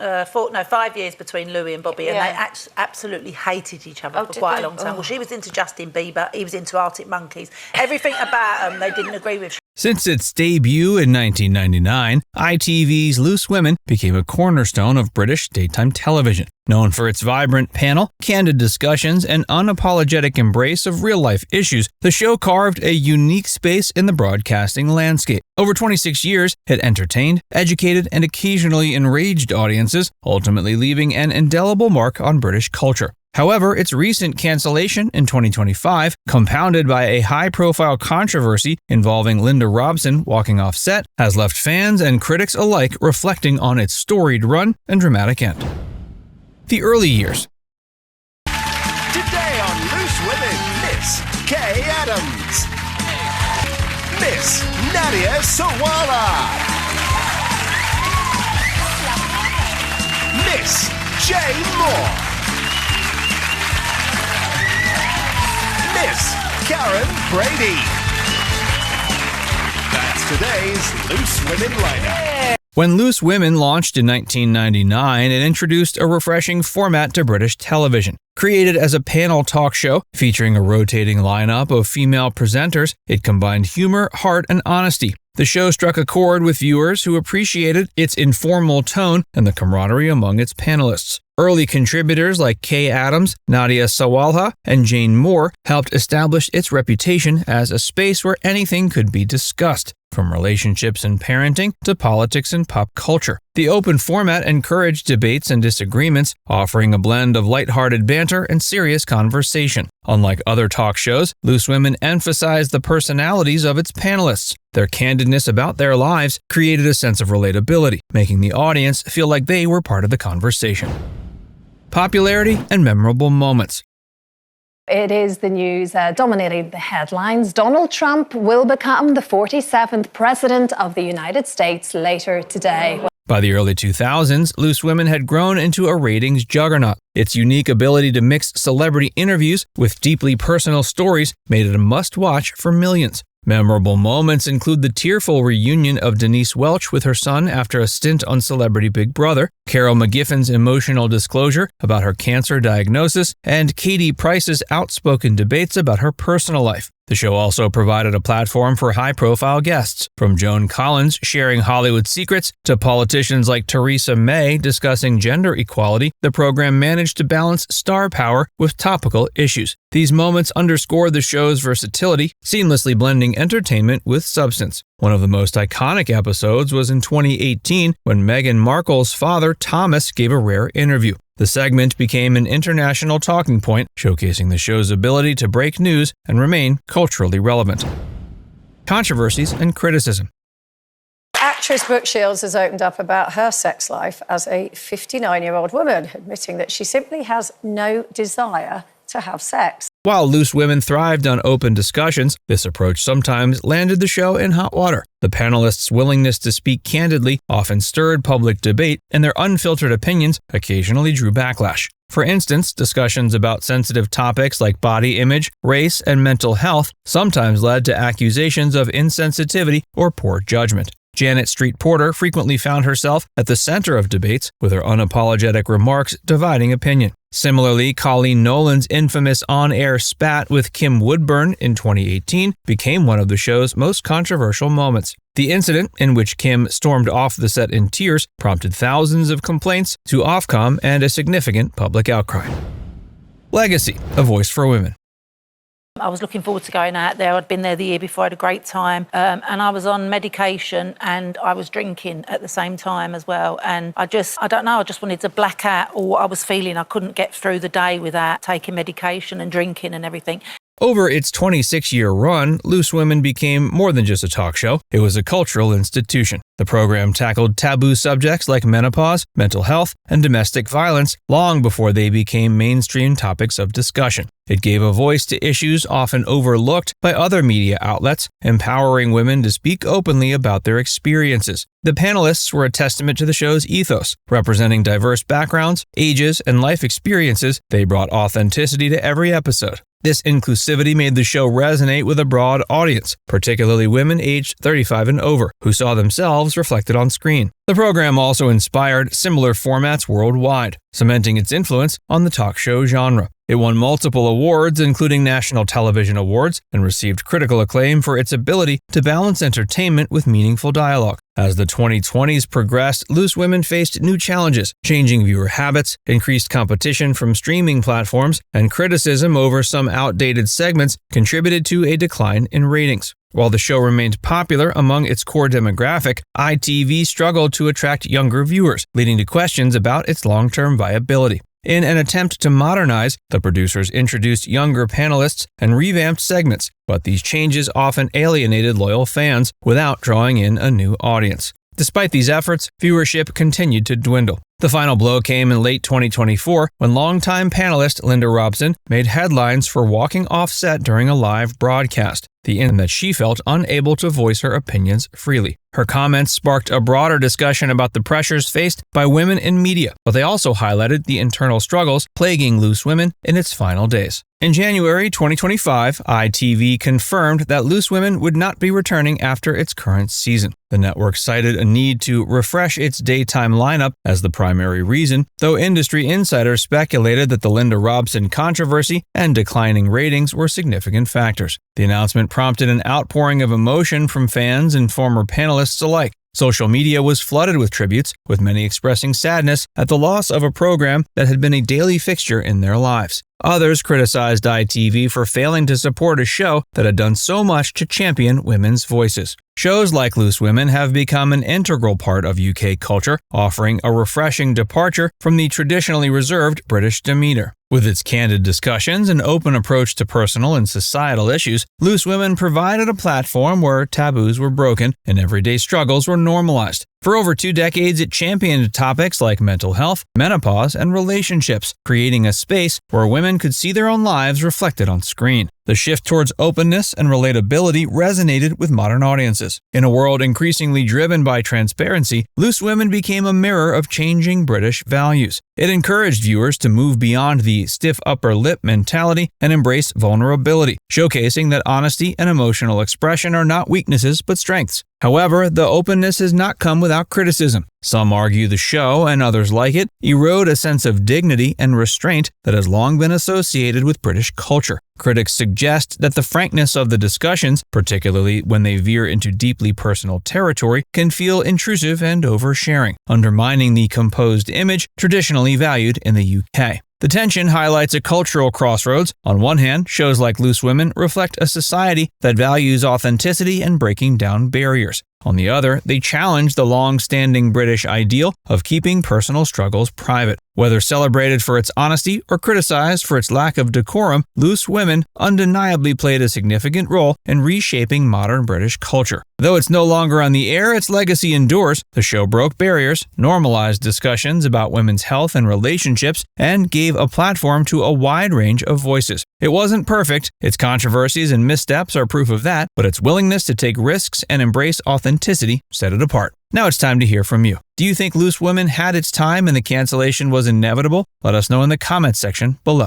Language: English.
5 years between Louis and Bobby, and they absolutely hated each other for quite a long time. Well, she was into Justin Bieber, he was into Arctic Monkeys. Everything about them they didn't agree with. Since its debut in 1999, ITV's Loose Women became a cornerstone of British daytime television. Known for its vibrant panel, candid discussions, and unapologetic embrace of real-life issues, the show carved a unique space in the broadcasting landscape. Over 26 years, it entertained, educated, and occasionally enraged audiences, ultimately leaving an indelible mark on British culture. However, its recent cancellation in 2025, compounded by a high-profile controversy involving Linda Robson walking off set, has left fans and critics alike reflecting on its storied run and dramatic end. The early years. Today on Loose Women, Miss Kaye Adams, Miss Nadia Sawala, Miss Jane Moore, Miss Karen Brady. That's today's Loose Women lineup. When Loose Women launched in 1999, it introduced a refreshing format to British television. Created as a panel talk show featuring a rotating lineup of female presenters, it combined humor, heart, and honesty. The show struck a chord with viewers who appreciated its informal tone and the camaraderie among its panelists. Early contributors like Kaye Adams, Nadia Sawala, and Jane Moore helped establish its reputation as a space where anything could be discussed, from relationships and parenting to politics and pop culture. The open format encouraged debates and disagreements, offering a blend of lighthearted banter and serious conversation. Unlike other talk shows, Loose Women emphasized the personalities of its panelists. Their candidness about their lives created a sense of relatability, making the audience feel like they were part of the conversation. Popularity and memorable moments. It is the news dominating the headlines. Donald Trump will become the 47th president of the United States later today. By the early 2000s, Loose Women had grown into a ratings juggernaut. Its unique ability to mix celebrity interviews with deeply personal stories made it a must-watch for millions. Memorable moments include the tearful reunion of Denise Welch with her son after a stint on Celebrity Big Brother, Carol McGiffen's emotional disclosure about her cancer diagnosis, and Katie Price's outspoken debates about her personal life. The show also provided a platform for high-profile guests, from Joan Collins sharing Hollywood secrets to politicians like Theresa May discussing gender equality. The program managed to balance star power with topical issues. These moments underscore the show's versatility, seamlessly blending entertainment with substance. One of the most iconic episodes was in 2018 when Meghan Markle's father, Thomas, gave a rare interview. The segment became an international talking point, showcasing the show's ability to break news and remain culturally relevant. Controversies and Criticism. Actress Brooke Shields has opened up about her sex life as a 59-year-old woman, admitting that she simply has no desire to have sex. While Loose Women thrived on open discussions, this approach sometimes landed the show in hot water. The panelists' willingness to speak candidly often stirred public debate, and their unfiltered opinions occasionally drew backlash. For instance, discussions about sensitive topics like body image, race, and mental health sometimes led to accusations of insensitivity or poor judgment. Janet Street Porter frequently found herself at the center of debates, with her unapologetic remarks dividing opinion. Similarly, Coleen Nolan's infamous on-air spat with Kim Woodburn in 2018 became one of the show's most controversial moments. The incident, in which Kim stormed off the set in tears, prompted thousands of complaints to Ofcom and a significant public outcry. Legacy, a voice for women. I was looking forward to going out there. I'd been there the year before, I had a great time. And I was on medication and I was drinking at the same time as well. And I just wanted to black out all what I was feeling. I couldn't get through the day without taking medication and drinking and everything. Over its 26-year run, Loose Women became more than just a talk show. It was a cultural institution. The program tackled taboo subjects like menopause, mental health, and domestic violence long before they became mainstream topics of discussion. It gave a voice to issues often overlooked by other media outlets, empowering women to speak openly about their experiences. The panelists were a testament to the show's ethos. Representing diverse backgrounds, ages, and life experiences, they brought authenticity to every episode. This inclusivity made the show resonate with a broad audience, particularly women aged 35 and over, who saw themselves reflected on screen. The program also inspired similar formats worldwide, cementing its influence on the talk show genre. It won multiple awards, including National Television Awards, and received critical acclaim for its ability to balance entertainment with meaningful dialogue. As the 2020s progressed, Loose Women faced new challenges, changing viewer habits, increased competition from streaming platforms, and criticism over some outdated segments contributed to a decline in ratings. While the show remained popular among its core demographic, ITV struggled to attract younger viewers, leading to questions about its long-term viability. In an attempt to modernize, the producers introduced younger panelists and revamped segments, but these changes often alienated loyal fans without drawing in a new audience. Despite these efforts, viewership continued to dwindle. The final blow came in late 2024 when longtime panelist Linda Robson made headlines for walking off set during a live broadcast, in that she felt unable to voice her opinions freely. Her comments sparked a broader discussion about the pressures faced by women in media, but they also highlighted the internal struggles plaguing Loose Women in its final days. In January 2025, ITV confirmed that Loose Women would not be returning after its current season. The network cited a need to refresh its daytime lineup as the primary reason, though industry insiders speculated that the Linda Robson controversy and declining ratings were significant factors. The announcement prompted an outpouring of emotion from fans and former panelists alike. Social media was flooded with tributes, with many expressing sadness at the loss of a program that had been a daily fixture in their lives. Others criticized ITV for failing to support a show that had done so much to champion women's voices. Shows like Loose Women have become an integral part of UK culture, offering a refreshing departure from the traditionally reserved British demeanor. With its candid discussions and open approach to personal and societal issues, Loose Women provided a platform where taboos were broken and everyday struggles were normalized. For over 2 decades, it championed topics like mental health, menopause, and relationships, creating a space where women could see their own lives reflected on screen. The shift towards openness and relatability resonated with modern audiences. In a world increasingly driven by transparency, Loose Women became a mirror of changing British values. It encouraged viewers to move beyond the stiff upper lip mentality and embrace vulnerability, showcasing that honesty and emotional expression are not weaknesses but strengths. However, the openness has not come without criticism. Some argue the show, and others like it, erode a sense of dignity and restraint that has long been associated with British culture. Critics suggest that the frankness of the discussions, particularly when they veer into deeply personal territory, can feel intrusive and oversharing, undermining the composed image traditionally valued in the UK. The tension highlights a cultural crossroads. On one hand, shows like Loose Women reflect a society that values authenticity and breaking down barriers. On the other, they challenge the long-standing British ideal of keeping personal struggles private. Whether celebrated for its honesty or criticized for its lack of decorum, Loose Women undeniably played a significant role in reshaping modern British culture. Though it's no longer on the air, its legacy endures. The show broke barriers, normalized discussions about women's health and relationships, and gave a platform to a wide range of voices. It wasn't perfect. Its controversies and missteps are proof of that, but its willingness to take risks and embrace authenticity set it apart. Now it's time to hear from you. Do you think Loose Women had its time and the cancellation was inevitable? Let us know in the comments section below.